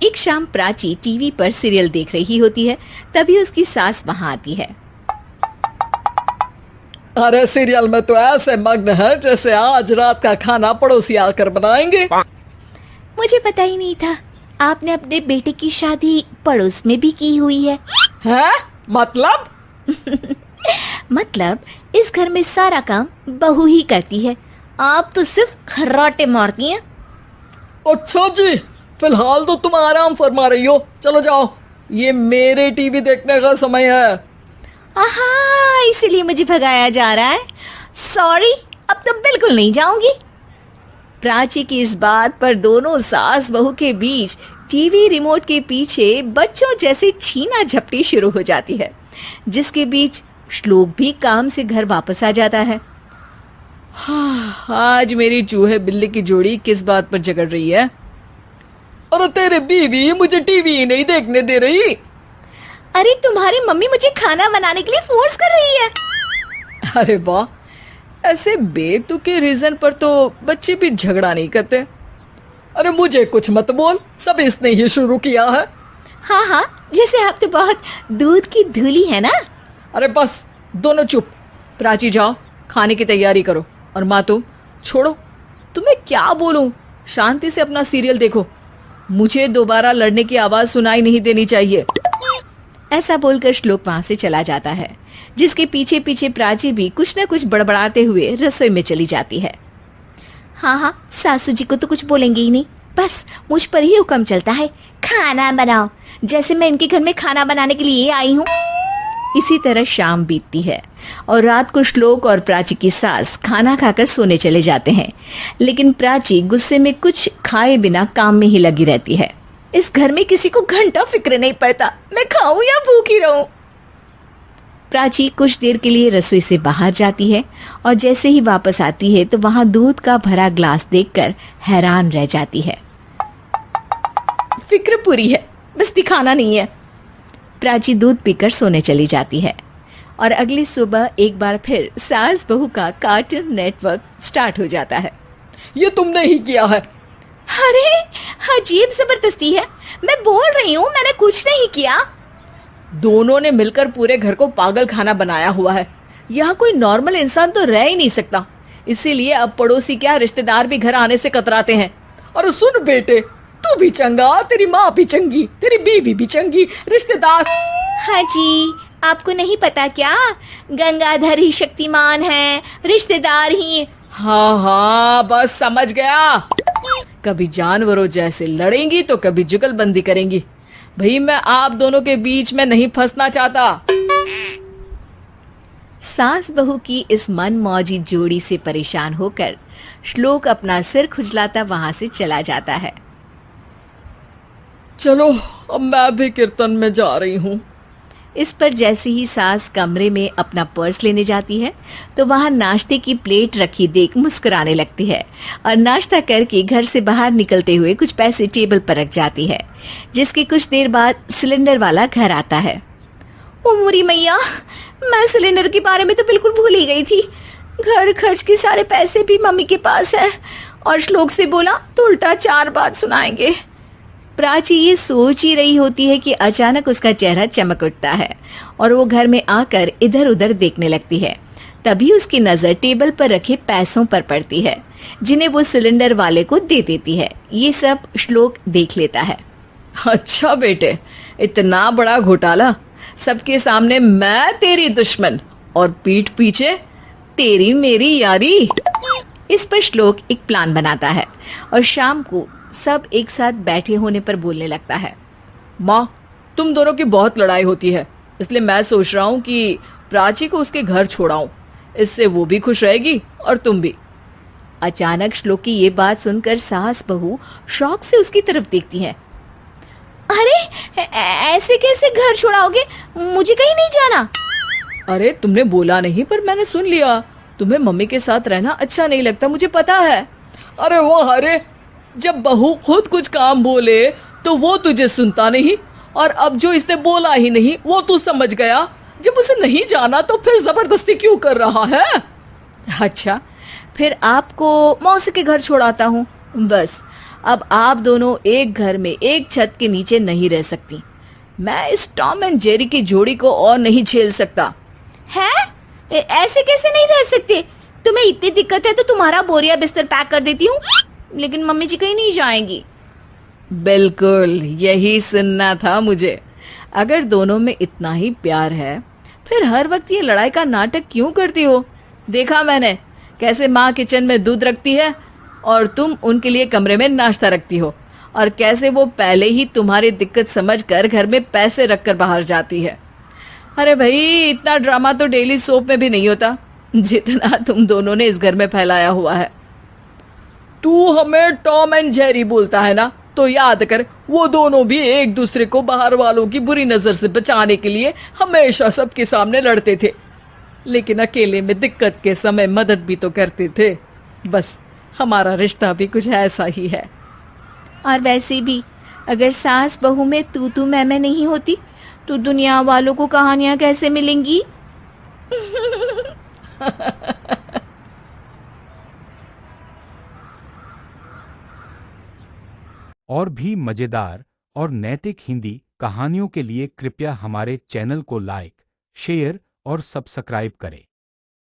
एक शाम प्राची टीवी पर सीरियल देख रही होती है। तभी उसकी सास वहां आती है। अरे सीरियल में तो ऐसे मग्न है जैसे आज रात का खाना पड़ोसी आकर बनाएंगे। मुझे पता ही नहीं था आपने अपने बेटे की शादी पड़ोस में भी की हुई है। हैं? मतलब? मतलब इस घर में सारा काम बहू ही करती है, आप तो सिर्फ खर्राटे मारती हैं। अच्छा जी, फिलहाल तो तुम आराम फरमा रही हो, चलो जाओ, ये मेरे टीवी देखने का समय है। आहा, इसीलिए मुझे भगाया जा रहा है। सॉरी, अब तो बिल्कुल नहीं जाऊंगी। प्राची की इस बात पर दोनों सास बहू के बीच टीवी रिमोट के पीछे बच्चों जैसे छीना झपटी शुरू हो जाती है, जिसके बीच श्लोक भी काम से घर वापस आ जाता है। आज मेरी चूहे बिल्ली की जोड़ी किस बात पर झगड़ रही है? अरे तेरे बीवी मुझे टीवी ही नहीं देखने दे रही। अरे तुम्हारी मम्मी मुझे खाना बनाने के लिए फोर्स कर रही है। अरे वाह, ऐसे बेतुके रीजन पर तो बच्चे भी झगड़ा नहीं करते। अरे मुझे कुछ मत बोल, सब इसने ही शुरू किया है। हाँ हाँ, जैसे आप तो बहुत दूध की धूली है ना। अरे बस, दोनों चुप। प्राची जाओ, खाने की तैयारी करो। और माँ तुम छोड़ो, तुम्हें क्या बोलूं, शांति से अपना सीरियल देखो, मुझे दोबारा लड़ने की आवाज सुनाई नहीं देनी चाहिए। ऐसा बोलकर श्लोक वहां से चला जाता है, जिसके पीछे पीछे प्राची भी कुछ न कुछ बड़बड़ाते हुए रसोई में चली जाती है। हाँ हाँ, सासू जी को तो कुछ बोलेंगे ही नहीं, बस मुझ पर ही हुक्म चलता है, खाना बनाओ, जैसे मैं इनके घर में खाना बनाने के लिए आई हूँ। इसी तरह शाम बीतती है और रात को श्लोक और प्राची की सास खाना खाकर सोने चले जाते हैं, लेकिन प्राची गुस्से में कुछ खाए बिना काम में ही लगी रहती है। इस घर में किसी को घंटा फिक्र नहीं पड़ता, मैं खाऊं या भूखी रहूं। प्राची कुछ देर के लिए रसोई से बाहर जाती है और जैसे ही वापस आती है तो वहां दूध का भरा ग्लास देखकर हैरान रह जाती है। फिक्र पूरी है, बस दिखाना नहीं है। प्राची दूध पीकर सोने चली जाती है और अगली सुबह एक बार फिर सास बहू का कार्टून नेटवर्क स्टार्ट हो जाता है। ये तुमने ही किया है। अरे अजीब जबरदस्ती है, मैं बोल रही हूँ मैंने कुछ नहीं किया। दोनों ने मिलकर पूरे घर को पागल खाना बनाया हुआ है। यहाँ कोई नॉर्मल इंसान तो रह ही नहीं सकता, इसीलिए अब पड़ोसी क्या रिश्तेदार भी घर आने से कतराते हैं। और सुन बेटे, तू भी चंगा, तेरी माँ भी चंगी, तेरी बीवी भी चंगी, रिश्तेदार। हाँ जी, आपको नहीं पता क्या, गंगाधर ही शक्तिमान है, रिश्तेदार ही। हाँ हाँ, बस समझ गया। कभी जानवरों जैसे लड़ेंगी तो कभी जुगलबंदी करेंगी। भाई मैं आप दोनों के बीच में नहीं फंसना चाहता। सास बहू की इस मनमौजी जोड़ी से परेशान होकर श्लोक अपना सिर खुजलाता वहां से चला जाता है। चलो अब मैं भी कीर्तन में जा रही हूँ। इस पर जैसे ही सास कमरे में अपना पर्स लेने जाती है तो वहां नाश्ते की प्लेट रखी देख मुस्कुराने लगती है और नाश्ता करके घर से बाहर निकलते हुए कुछ पैसे टेबल पर रख जाती है, जिसके कुछ देर बाद सिलेंडर वाला घर आता है। ओ मोरी मैया, मैं सिलेंडर के बारे में तो बिल्कुल भूल ही गई थी। घर खर्च के सारे पैसे भी मम्मी के पास है और श्लोक से बोला तो उल्टा 4 बात सुनाएंगे। प्राची ये सोच ही रही होती है कि अचानक उसका चेहरा चमक उठता है और वो घर में आकर इधर उधर देखने लगती है। तभी उसकी नजर टेबल पर रखे पैसों पर पड़ती है, जिन्हें वो सिलेंडर वाले को दे देती है। ये सब श्लोक देख लेता है। अच्छा बेटे, इतना बड़ा घोटाला, सबके सामने मैं तेरी दुश्मन और पीठ पीछे तेरी मेरी यारी। इस पर श्लोक एक प्लान बनाता है और शाम को सब एक साथ बैठे होने पर बोलने लगता है। माँ, तुम दोनों की बहुत लड़ाई होती है, इसलिए मैं सोच रहा हूँ कि प्राची को उसके घर छोड़ाऊं, इससे वो भी खुश रहेगी और तुम भी। अचानक श्लोक की ये बात सुनकर सास बहू शौक से उसकी तरफ देखती हैं। अरे ऐसे कैसे घर छोड़ाओगे, मुझे कहीं नहीं जाना। अरे तुमने बोला नहीं पर मैंने सुन लिया, तुम्हें मम्मी के साथ रहना अच्छा नहीं लगता, मुझे पता है। अरे वो, अरे जब बहू खुद कुछ काम बोले तो वो तुझे सुनता नहीं, और अब जो इसने बोला ही नहीं वो तू समझ गया। जब उसे नहीं जाना तो फिर जबरदस्ती क्यों कर रहा है? अच्छा, फिर आपको मौसी के घर छोड़ाता हूँ, बस अब आप दोनों एक घर में एक छत के नीचे नहीं रह सकती। मैं इस टॉम एंड जेरी की जोड़ी को और नहीं झेल सकता। है? ऐसे कैसे नहीं रह सकते? तुम्हें इतनी दिक्कत है तो तुम्हारा बोरिया बिस्तर पैक कर देती हूँ, लेकिन मम्मी जी कहीं नहीं जाएंगी। बिल्कुल यही सुनना था मुझे। अगर दोनों में इतना ही प्यार है फिर हर वक्त ये लड़ाई का नाटक क्यों करती हो? देखा मैंने कैसे माँ किचन में दूध रखती है और तुम उनके लिए कमरे में नाश्ता रखती हो, और कैसे वो पहले ही तुम्हारी दिक्कत समझकर घर में पैसे रखकर बाहर जाती है। अरे भाई, इतना ड्रामा तो डेली सोप में भी नहीं होता जितना तुम दोनों ने इस घर में फैलाया हुआ है। तू हमें टॉम एंड जेरी बोलता है ना, तो याद कर वो दोनों भी एक दूसरे को बाहर वालों की बुरी नजर से बचाने के लिए हमेशा सबके सामने लड़ते थे, लेकिन अकेले में दिक्कत के समय मदद भी तो करते थे। बस हमारा रिश्ता भी कुछ ऐसा ही है। और वैसे भी अगर सास बहू में तू मैं नहीं होती तो दुनिया वालों को कहानियां कैसे मिलेंगी? और भी मजेदार और नैतिक हिंदी कहानियों के लिए कृपया हमारे चैनल को लाइक, शेयर और सब्सक्राइब करें।